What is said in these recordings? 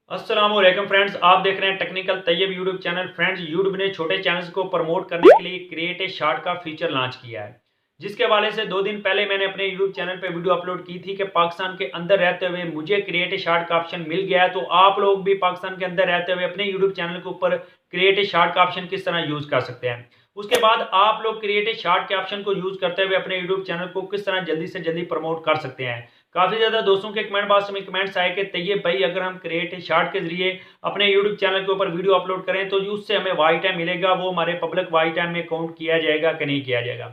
अस्सलामुअलैकुम फ्रेंड्स, आप देख रहे हैं technical Tayyab YouTube channel. Friends, YouTube ने छोटे चैनल्स को प्रमोट करने के लिए क्रिएट ए शार्ट का फीचर लॉन्च किया है, जिसके हवाले से 2 दिन पहले मैंने अपने यूट्यूब चैनल पे वीडियो अपलोड की थी कि पाकिस्तान के अंदर रहते हुए मुझे क्रिएट ए शार्ट का ऑप्शन मिल गया है। तो आप लोग भी पाकिस्तान के अंदर रहते हुए अपने यूट्यूब चैनल के ऊपर क्रिएट ए शार्ट का ऑप्शन किस तरह यूज कर सकते हैं। उसके बाद आप लोग क्रिएट ए शार्ट के ऑप्शन को यूज करते हुए अपने यूट्यूब चैनल को किस तरह जल्दी से जल्दी प्रमोट कर सकते हैं। काफी ज्यादा दोस्तों के कमेंट बॉक्स में कमेंट्स आए कि तैयब भाई, अगर हम क्रिएट ए शार्ट के जरिए अपने यूट्यूब चैनल के ऊपर वीडियो अपलोड करें तो उससे हमें वाई टाइम मिलेगा, वो हमारे पब्लिक वाई टाइम में काउंट किया जाएगा कि नहीं किया जाएगा।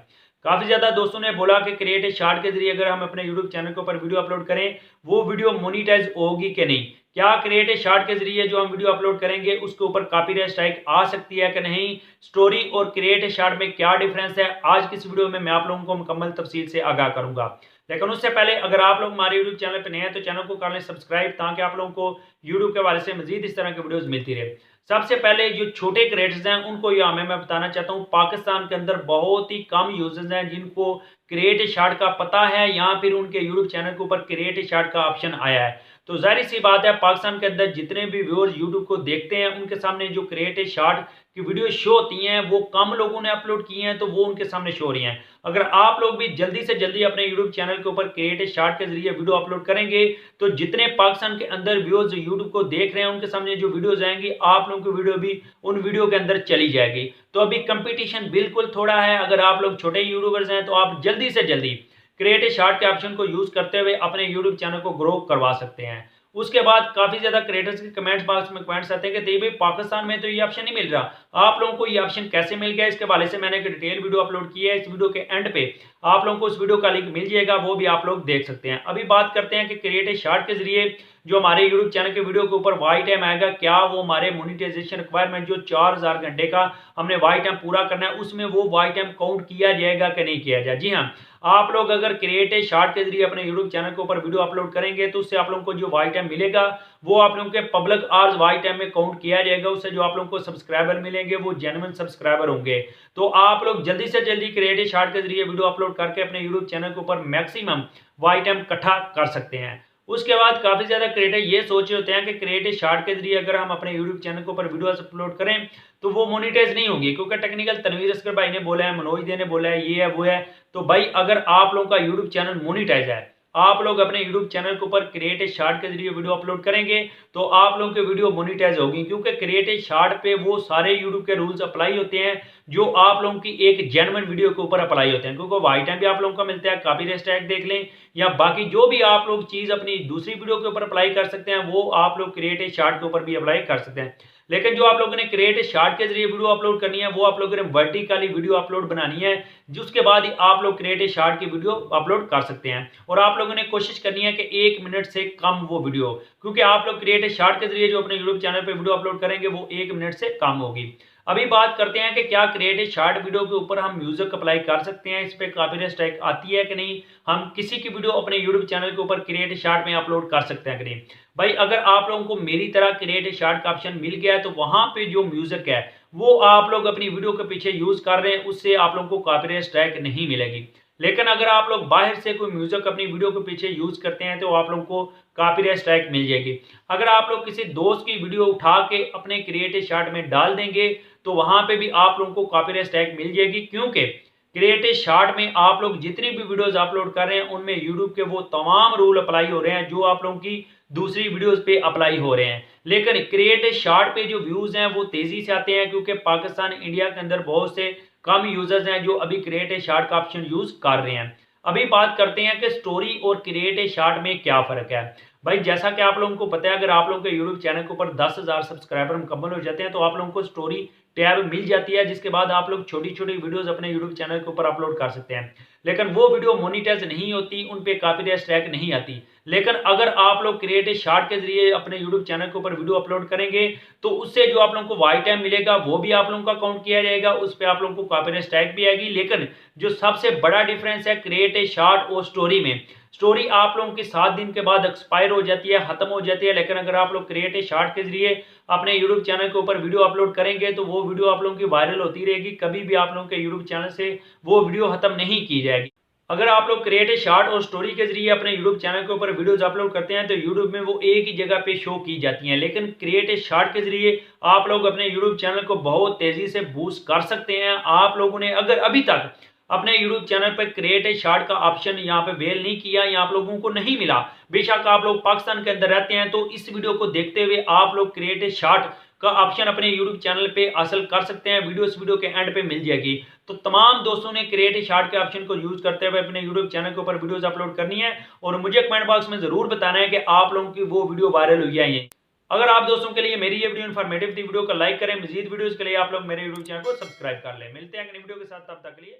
काफी ज्यादा दोस्तों ने बोला कि क्रिएट ए शार्ट के जरिए अगर हम अपने यूट्यूब चैनल के ऊपर वीडियो अपलोड करें वो वीडियो मोनिटाइज होगी कि नहीं, क्या क्रिएट ए शार्ट के जरिए जो हम वीडियो अपलोड करेंगे उसके ऊपर कॉपीराइट स्ट्राइक आ सकती है कि नहीं, स्टोरी और क्रिएट ए शार्ट में क्या डिफरेंस है, आज की इस वीडियो में मैं आप लोगों को मुकम्मल तफसील से आगाह करूंगा। लेकिन उससे पहले अगर आप लोग हमारे यूट्यूब चैनल पर नए हैं तो चैनल को कर लें सब्सक्राइब, ताकि आप लोगों को यूट्यूब के हवाले से मजीद इस तरह की वीडियोस मिलती रहे। सबसे पहले जो छोटे क्रिएटर्स हैं उनको यहाँ मैं बताना चाहता हूँ, पाकिस्तान के अंदर बहुत ही कम यूजर्स हैं जिनको क्रिएट ए शार्ट का पता है या फिर उनके यूट्यूब चैनल के ऊपर क्रिएट ए शार्ट का ऑप्शन आया है। तो जाहिर सी बात है, पाकिस्तान के अंदर जितने भी व्यूअर्स यूट्यूब को देखते हैं उनके सामने जो क्रिएट ए शार्ट की वीडियो शो होती हैं वो कम लोगों ने अपलोड की हैं, तो वो उनके सामने शो हो रही हैं। अगर आप लोग भी जल्दी से जल्दी अपने यूट्यूब चैनल के ऊपर क्रिएट ए शार्ट के जरिए वीडियो अपलोड करेंगे तो जितने पाकिस्तान के अंदर व्यूअर्स यूट्यूब को देख रहे हैं उनके सामने जो वीडियोज आएंगी आप लोगों की वीडियो भी उन वीडियो के अंदर चली जाएगी। तो अभी कंपटीशन बिल्कुल थोड़ा है, अगर आप लोग छोटे यूट्यूबर्स हैं तो आप जल्दी से जल्दी क्रिएट ए शार्ट के ऑप्शन को यूज करते हुए अपने यूट्यूब चैनल को ग्रो करवा सकते हैं। उसके बाद काफी ज्यादा क्रिएटर्स के कमेंट्स बॉक्स में कमेंट्स आते हैं कि भाई पाकिस्तान में तो ये ऑप्शन नहीं मिल रहा, आप लोगों को ये ऑप्शन कैसे मिल गया। इसके हवाले से मैंने एक डिटेल वीडियो अपलोड की है, इस वीडियो के एंड पे आप लोगों को इस वीडियो का लिंक मिल जाएगा, वो भी आप लोग देख सकते हैं। अभी बात करते हैं कि क्रिएट ए शार्ट के जरिए जो हमारे यूट्यूब चैनल के वीडियो के ऊपर वाई टाइम आएगा, क्या वो हमारे मोनिटाइजेशन रिक्वायरमेंट जो 4000 घंटे का हमने वाई टाइम पूरा करना है उसमें वो वाई टाइम काउंट किया जाएगा कि नहीं किया जाए। जी हाँ, आप लोग अगर क्रिएट ए शार्ट के जरिए अपने यूट्यूब चैनल के ऊपर वीडियो अपलोड करेंगे तो उससे आप लोगों को जो वाई टाइम मिलेगा वो आप लोगों के पब्लिक आवर्स वाई टाइम में काउंट किया जाएगा। उससे जो आप लोगों को सब्सक्राइबर मिलेंगे वो जेन्युइन सब्सक्राइबर होंगे। तो आप लोग जल्दी से जल्दी क्रिएट ए शार्ट के जरिए वीडियो अपलोड करके अपने यूट्यूब चैनल के ऊपर मैक्सिमम वाई टाइम इकट्ठा कर सकते हैं। उसके बाद काफी ज्यादा क्रिएटर ये सोचे होते हैं कि क्रिएट ए शार्ट के जरिए अगर हम अपने यूट्यूब चैनल के ऊपर वीडियो अपलोड करें तो वो मोनिटाइज नहीं होगी, क्योंकि टेक्निकल तनवीर असगर भाई ने बोला है, मनोज दे ने बोला है, ये है वो है। तो भाई अगर आप लोगों का यूट्यूब चैनल मोनिटाइज है, आप लोग अपने यूट्यूब चैनल के ऊपर क्रिएट ए शार्ट के जरिए वीडियो अपलोड करेंगे तो आप लोगों की वीडियो मोनिटाइज होगी, क्योंकि क्रिएट ए शार्ट पे वो सारे यूट्यूब के रूल्स अप्लाई होते हैं जो आप लोगों की एक जेन्युइन वीडियो के ऊपर अप्लाई होते हैं, क्योंकि वाई टाइम भी आप लोगों का मिलता है, कॉपीराइट स्ट्राइक देख लें या बाकी जो भी आप लोग चीज अपनी दूसरी वीडियो के ऊपर अप्लाई कर सकते हैं वो आप लोग क्रिएट ए शार्ट के ऊपर भी अप्लाई कर सकते हैं। लेकिन जो आप लोगों ने क्रिएट ए शार्ट के जरिए वीडियो अपलोड करनी है वो आप लोगों ने वर्टिकली वीडियो अपलोड बनानी है, जिसके बाद ही आप लोग क्रिएट ए शार्ट की वीडियो अपलोड कर सकते हैं। और आप लोगों ने कोशिश करनी है कि 1 मिनट से कम वो वीडियो, क्योंकि आप लोग क्रिएट ए शार्ट के जरिए जो अपने यूट्यूब चैनल पे वीडियो अपलोड करेंगे वो 1 मिनट से कम होगी। अभी बात करते हैं कि क्या क्रिएट ए शार्ट वीडियो के ऊपर हम म्यूजिक अप्लाई कर सकते हैं, इस पे कॉपीराइट स्ट्राइक आती है कि नहीं, हम किसी की वीडियो अपने यूट्यूब चैनल के ऊपर क्रिएट ए शार्ट में अपलोड कर सकते हैं कि नहीं। भाई अगर आप लोगों को मेरी तरह क्रिएट ए शार्ट का ऑप्शन मिल गया है तो वहां पे जो म्यूजिक है वो आप लोग अपनी वीडियो के पीछे यूज कर रहे हैं, उससे आप लोगों को कॉपीराइट स्ट्राइक नहीं मिलेगी। लेकिन अगर आप लोग बाहर से कोई म्यूजिक अपनी वीडियो के पीछे यूज करते हैं तो आप लोगों को कॉपीराइट स्ट्राइक मिल जाएगी। अगर आप लोग किसी दोस्त की वीडियो उठा के अपने क्रिएट ए शार्ट में डाल देंगे तो वहां पे भी आप लोगों को कॉपीराइट स्ट्राइक मिल जाएगी, क्योंकि क्रिएट ए शार्ट में आप लोग जितनी भी वीडियोस अपलोड कर रहे हैं उनमें यूट्यूब के वो तमाम रूल अप्लाई हो रहे हैं जो आप लोगों की दूसरी वीडियोस पे अप्लाई हो रहे हैं। लेकिन क्रिएट ए शार्ट पे जो व्यूज हैं वो तेजी से आते हैं, क्योंकि पाकिस्तान इंडिया के अंदर बहुत से कम यूजर्स हैं जो अभी क्रिएट ए शार्ट का ऑप्शन यूज कर रहे हैं। अभी बात करते हैं कि स्टोरी और क्रिएट ए शार्ट में क्या फर्क है। भाई जैसा कि आप लोगों को पता है, अगर आप लोगों के यूट्यूब चैनल के ऊपर 10,000 सब्सक्राइबर मुकम्मल हो जाते हैं तो आप लोगों को स्टोरी टैब मिल जाती है, जिसके बाद आप लोग छोटी छोटी वीडियोस अपने यूट्यूब चैनल के ऊपर अपलोड कर सकते हैं। लेकिन वो वीडियो मोनिटाइज नहीं होती, उन पे कॉपीराइट स्ट्राइक नहीं आती। लेकिन अगर आप लोग क्रिएट ए शार्ट के जरिए अपने यूट्यूब चैनल के ऊपर वीडियो अपलोड करेंगे तो उससे जो आप लोगों को वाई टाइम मिलेगा वो भी आप लोगों का काउंट किया जाएगा, उस पर आप लोगों को कॉपीराइट स्ट्राइक भी आएगी। लेकिन जो सबसे बड़ा डिफरेंस है क्रिएट ए शार्ट और स्टोरी में, स्टोरी आप लोगों की 7 दिन के बाद एक्सपायर हो जाती है, खत्म हो जाती है। लेकिन अगर आप लोग क्रिएट ए शार्ट के जरिए अपने यूट्यूब चैनल के ऊपर वीडियो अपलोड करेंगे तो वो वीडियो आप लोगों की वायरल होती रहेगी, कभी भी आप लोगों के यूट्यूब चैनल से वो वीडियो खत्म नहीं की जाएगी। अगर आप लोग क्रिएट ए शॉर्ट और स्टोरी के जरिए अपने यूट्यूब चैनल के ऊपर वीडियोस अपलोड करते हैं तो यूट्यूब में वो एक ही जगह पे शो की जाती हैं, लेकिन क्रिएट ए शॉर्ट के जरिए आप लोग अपने यूट्यूब चैनल को बहुत तेजी से बूस्ट कर सकते हैं। आप लोगों ने अगर अभी तक अपने यूट्यूब चैनल पर क्रिएट ए शॉर्ट का ऑप्शन यहाँ पे अवेल नहीं किया या आप लोगों को नहीं मिला, बेशक आप लोग पाकिस्तान के अंदर रहते हैं, तो इस वीडियो को देखते हुए आप लोग क्रिएट ए शॉर्ट का ऑप्शन अपने यूट्यूब चैनल पे हासिल कर सकते हैं। इस वीडियो के एंड पे मिल जाएगी। तो तमाम दोस्तों ने क्रिएट ए शॉर्ट के ऑप्शन को यूज करते हुए अपने यूट्यूब चैनल के ऊपर वीडियोस अपलोड करनी है और मुझे कमेंट बॉक्स में जरूर बताना है कि आप लोगों की वो वीडियो वायरल हुई है ये। अगर आप दोस्तों के लिए मेरी ये वीडियो इन्फॉर्मेटिव थी, वीडियो को लाइक करें। मजीद वीडियोस के लिए आप लोग मेरे यूट्यूब चैनल को सब्सक्राइब कर लें। मिलते हैं अगली वीडियो के साथ, तब तक के लिए।